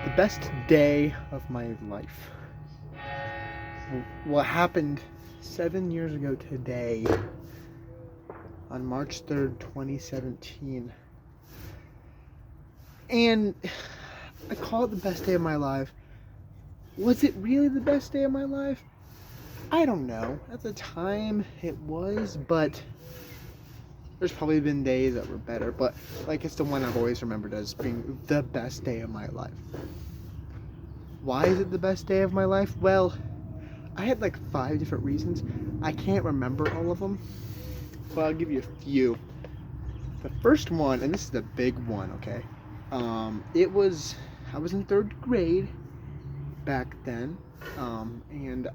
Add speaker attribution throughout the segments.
Speaker 1: The best day of my life. What happened 7 years ago today, on March 3rd, 2017. And I call it the best day of my life. Was it really the best day of my life? I don't know. At the time, it was, but there's probably been days that were better. But, like, it's the one I've always remembered as being the best day of my life. Why is it the best day of my life? Well, I had like 5 different reasons. I can't remember all of them, but I'll give you a few. The first one, and this is the big one, okay? It was I was in third grade back then, and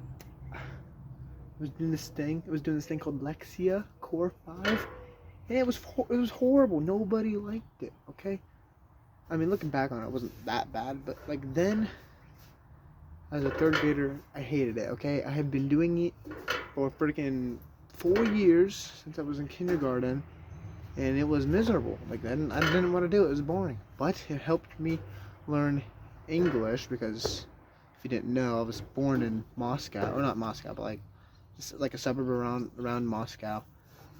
Speaker 1: I was doing this thing. It was doing this thing called Lexia Core 5, and it was horrible. Nobody liked it. Okay, I mean, looking back on it, it wasn't that bad, but like then, as a third grader, I hated it. Okay, I had been doing it for freaking 4 years since I was in kindergarten, and it was miserable. Like I didn't want to do it. It was boring. But it helped me learn English because if you didn't know, I was born in Moscow, or not Moscow, but like a suburb around Moscow,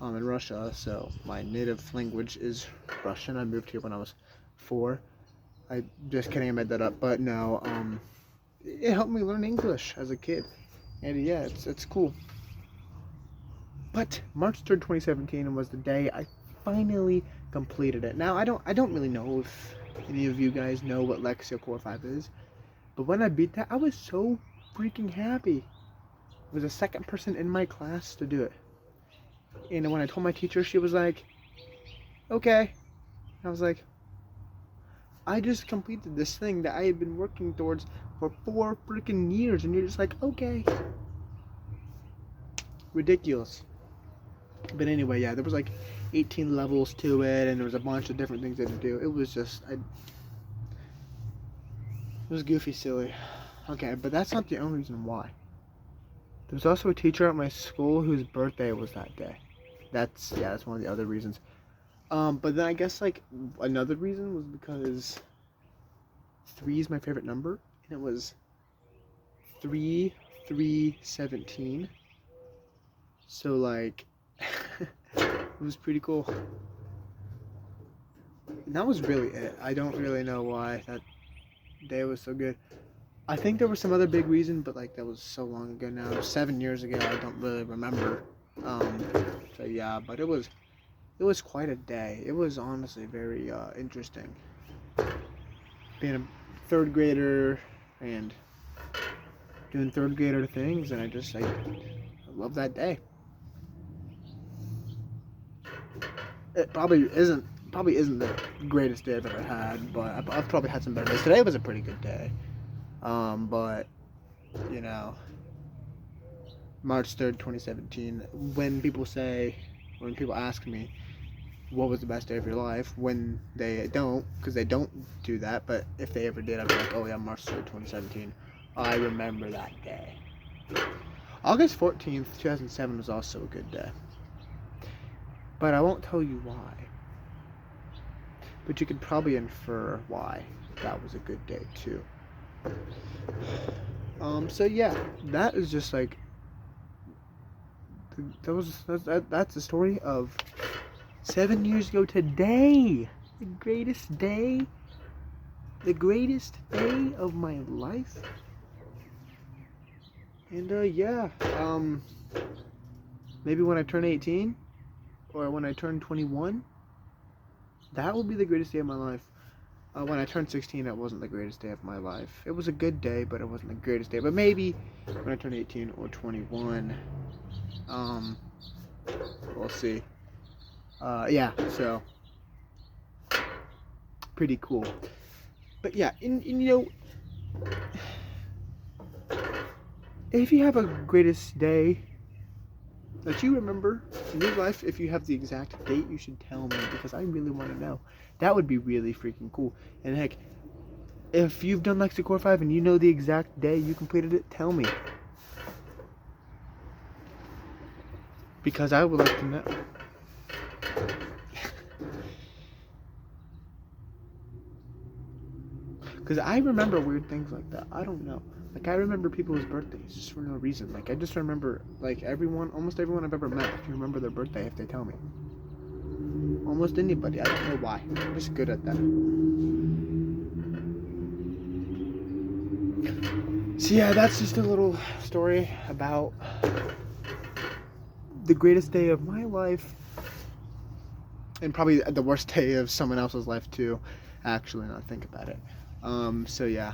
Speaker 1: in Russia. So my native language is Russian. I moved here when I was 4. I just kidding. I made that up, but no. It helped me learn English as a kid, and yeah, it's cool. But March 3rd, 2017 was the day I finally completed it. Now I don't really know if any of you guys know what Lexia Core 5 is, but when I beat that, I was so freaking happy. I was the second person in my class to do it. And when I told my teacher, she was like, "Okay." I was like, "I just completed this thing that I had been working towards for 4 freaking years, and you're just like, okay." Ridiculous. But anyway, yeah, there was like 18 levels to it, and there was a bunch of different things they had to do. It was just, it was goofy, silly. Okay, but that's not the only reason why. There was also a teacher at my school whose birthday was that day. That's one of the other reasons. But then I guess like another reason was because 3 is my favorite number, and it was 3 3 17. So like, it was pretty cool. And that was really it. I don't really know why that day was so good. I think there was some other big reason, but like that was so long ago now. 7 years ago, I don't really remember. Um, so yeah, but it was quite a day. It was honestly very interesting. Being a third grader and doing third grader things, and I love that day. It probably isn't the greatest day I've ever had, but I've probably had some better days. Today was a pretty good day. But you know, March 3rd, 2017. When people ask me what was the best day of your life, when they don't, because they don't do that, but if they ever did, I'd be like, oh yeah, March 3rd, 2017. I remember that day. August 14th, 2007 was also a good day, but I won't tell you why. But you could probably infer why that was a good day too. So yeah, that is just like that's the story of 7 years ago today. The greatest day, the greatest day of my life. And yeah, maybe when I turn 18 or when I turn 21, that will be the greatest day of my life. When I turned 16, that wasn't the greatest day of my life. It was a good day, but it wasn't the greatest day. But maybe when I turn 18 or 21, um, we'll see. Yeah, so pretty cool. But yeah, and if you have a greatest day that you remember in your life, if you have the exact date, you should tell me because I really want to know. That would be really freaking cool. And heck, if you've done Lexi Core 5 and you know the exact day you completed it, tell me. Because I would like to know. Because I remember weird things like that. I don't know. Like, I remember people's birthdays just for no reason. Like, I just remember, like, almost everyone I've ever met, I can remember their birthday if they tell me. Almost anybody. I don't know why. I'm just good at that. So, yeah, that's just a little story about the greatest day of my life. And probably the worst day of someone else's life, too. Actually, now I think about it. So, yeah.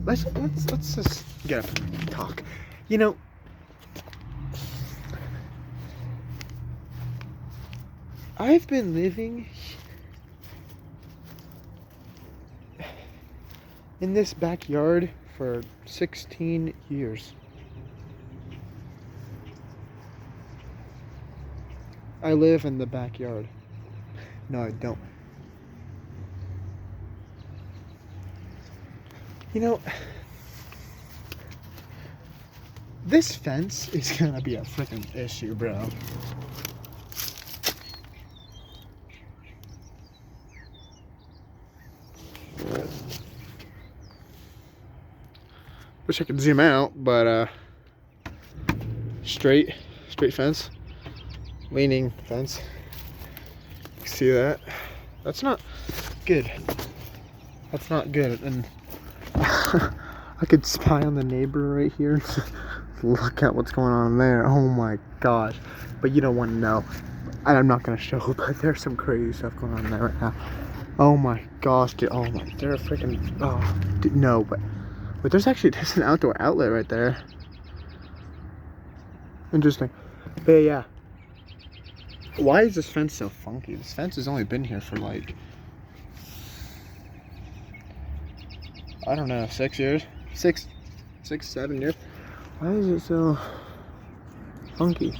Speaker 1: Let's just get up and talk. You know, I've been living in this backyard for 16 years. I live in the backyard. No, I don't. You know, this fence is gonna be a freaking issue, bro. Wish I could zoom out, but straight fence, leaning fence. See that? That's not good. That's not good. And I could spy on the neighbor right here. Look at what's going on there. Oh my gosh. But you don't want to know. And I'm not going to show, but there's some crazy stuff going on there right now. Oh my gosh, dude. Oh my, they're freaking, oh, dude, no, but there's an outdoor outlet right there. Interesting. But yeah. Why is this fence so funky? This fence has only been here for like, I don't know, 6 years? 7 years? Why is it so funky?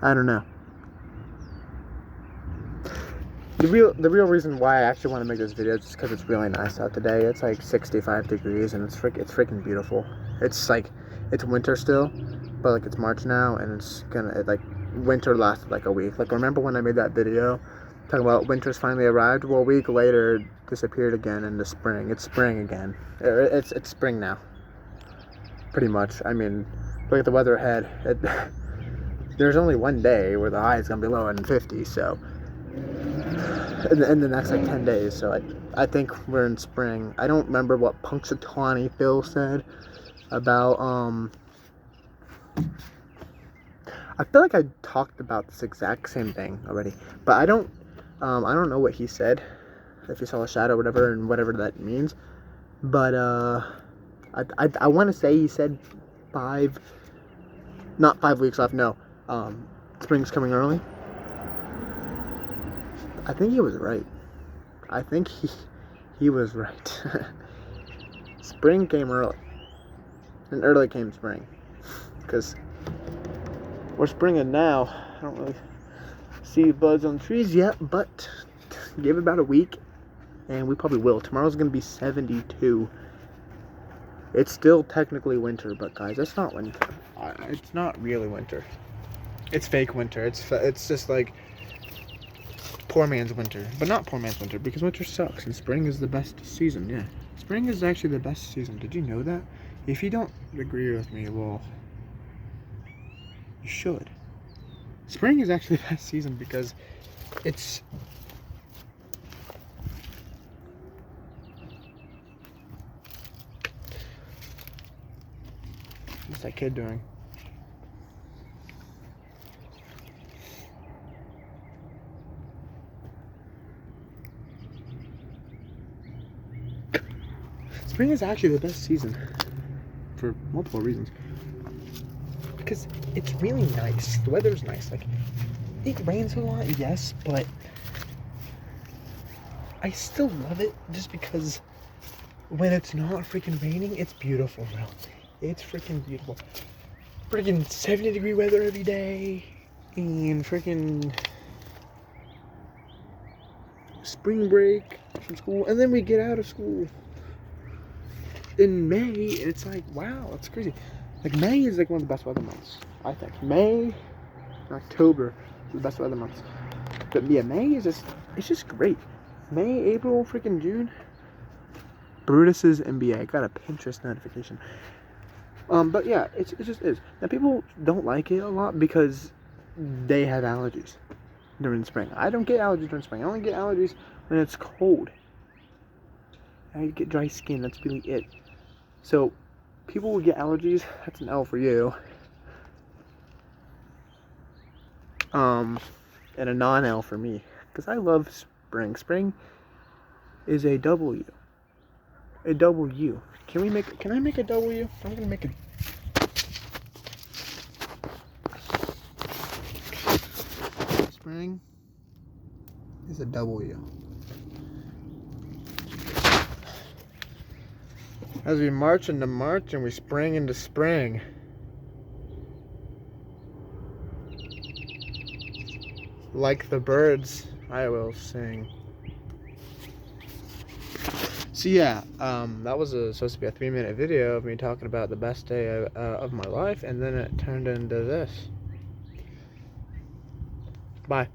Speaker 1: I don't know. The real reason why I actually want to make this video is just because it's really nice out today. It's like 65 degrees and it's freaking beautiful. It's like, it's winter still, but like it's March now and it's like winter lasted like a week. Like, remember when I made that video talking about winter's finally arrived? Well, a week later it disappeared again into spring. It's spring again. It's spring now. Pretty much. I mean, look at the weather ahead. There's only one day where the high is going to be lower than 50, so in the next like 10 days. So I think we're in spring. I don't remember what Punxsutawney Phil said about I feel like I talked about this exact same thing already, but I don't know what he said, if he saw a shadow or whatever, and whatever that means. But I want to say he said not 5 weeks left. No, spring's coming early. I think he was right. I think he was right. Spring came early, and early came spring, because we're springing now. I don't really see buds on trees yet, but give it about a week and we probably will. Tomorrow's gonna be 72. It's still technically winter, but guys, it's not winter. It's not really winter. It's fake winter. It's just like poor man's winter, but not poor man's winter, because winter sucks and spring is the best season. Yeah, spring is actually the best season. Did you know that? If you don't agree with me, well, you should. Spring is actually the best season because it's what's that kid doing? Spring is actually the best season for multiple reasons. Because it's really nice. The weather's nice. Like, it rains a lot, yes, but I still love it just because when it's not freaking raining, it's beautiful, bro. It's freaking beautiful. Freaking 70-degree weather every day, and freaking spring break from school, and then we get out of school in May, and it's like, wow, that's crazy. Like, May is like one of the best weather months, I think. May and October are the best weather months. But yeah, May is just, it's just great. May, April, freaking June. Brutus's NBA. I got a Pinterest notification. But yeah, it just is. Now people don't like it a lot because they have allergies during spring. I don't get allergies during spring. I only get allergies when it's cold. I get dry skin. That's really it. So people will get allergies. That's an L for you. And a non-L for me, because I love spring. Spring is a W. A W. Can I make a W? I'm gonna make a. Spring is a W. As we march into March and we spring into spring. Like the birds, I will sing. So yeah, that was supposed to be a 3-minute video of me talking about the best day of my life, and then it turned into this. Bye.